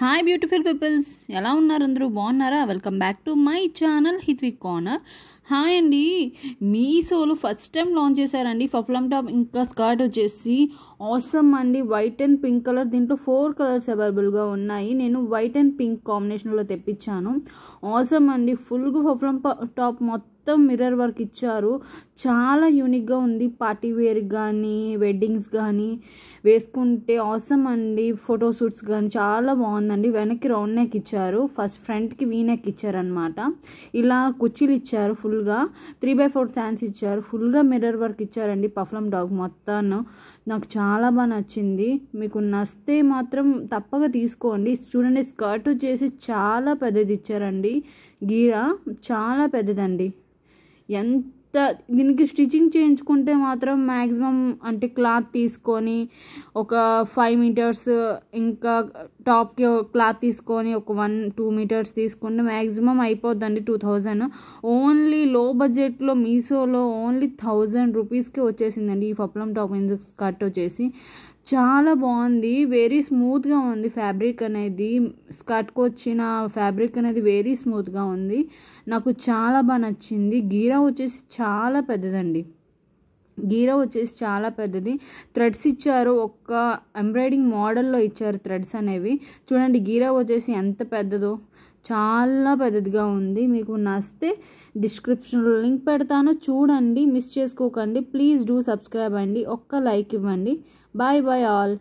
Hi beautiful peoples, ఎలా ఉన్నారు? అందరూ బాగున్నారా? Welcome back to my channel Hitvik corner. Hi అండి, మీషోలో ఫస్ట్ టైం లాంచ్ చేశారండి పఫ్లమ్ టాప్ ఇంకా స్కర్ట్ వచ్చేసి ఆసమ్ అండి. వైట్ అండ్ పింక్ కలర్, దీంట్లో 4 కలర్స్ అవైలబుల్గా ఉన్నాయి. నేను వైట్ అండ్ పింక్ కాంబినేషన్లో తెప్పించాను. ఆసమ్ అండి, ఫుల్గా పఫ్లమ్ టాప్ మొత్తం మిర్రర్ వర్క్ ఇచ్చారు. చాలా యూనిక్గా ఉంది. పార్టీ వేర్ కానీ వెడ్డింగ్స్ కానీ వేసుకుంటే ఆసమ్ అండి. ఫోటోషూట్స్ కానీ చాలా బాగుందండి. వెనక్కి రౌండ్ నెక్ ఇచ్చారు, ఫ్రంట్కి వీ నెక్ ఇచ్చారనమాట. ఇలా కుర్చీలు ఇచ్చారు, ఫుల్గా 3/4 ఫ్యాన్స్ ఇచ్చారు, ఫుల్గా మిర్రర్ వర్క్ ఇచ్చారండి. పఫ్లమ్ డాగ్ మొత్తాన్ని నాకు చాలా బాగా నచ్చింది. మీకు నచ్చితే మాత్రం తప్పక తీసుకోండి. చూడండి, స్కర్ట్ వచ్చేసి చాలా పెద్దది ఇచ్చారండి. గీరా చాలా పెద్దదండి. దీనికి స్టిచ్చింగ్ చేయించుకుంటే మాత్రం మ్యాక్సిమం అంటే క్లాత్ తీసుకొని ఒక 5 మీటర్స్, ఇంకా టాప్కి క్లాత్ తీసుకొని ఒక 1-2 మీటర్స్ తీసుకుంటే మ్యాక్సిమం అయిపోద్దండి 2000. ఓన్లీ లో బడ్జెట్లో మీషోలో ఓన్లీ 1000 రూపీస్కి వచ్చేసిందండి ఈ పఫ్లమ్ టాప్ స్కర్ట్ వచ్చేసి. చాలా బాగుంది, వెరీ స్మూత్గా ఉంది ఫ్యాబ్రిక్ అనేది. స్కర్ట్కి వచ్చిన ఫ్యాబ్రిక్ అనేది వెరీ స్మూత్గా ఉంది. నాకు చాలా బాగా నచ్చింది. గీరా వచ్చేసి చాలా పెద్దదండి. గీరా వచ్చేసి చాలా పెద్దది. థ్రెడ్స్ ఇచ్చారు, ఒక ఎంబ్రాయిడింగ్ మోడల్లో ఇచ్చారు థ్రెడ్స్ అనేవి. చూడండి, గీరా వచ్చేసి ఎంత పెద్దదో, చాలా పెద్దదిగా ఉంది. మీకు నచ్చితే డిస్క్రిప్షన్లో లింక్ పెడతాను, చూడండి, మిస్ చేసుకోకండి. ప్లీజ్ డూ సబ్స్క్రైబ్ అండి. ఒక్క లైక్ ఇవ్వండి. Bye bye all.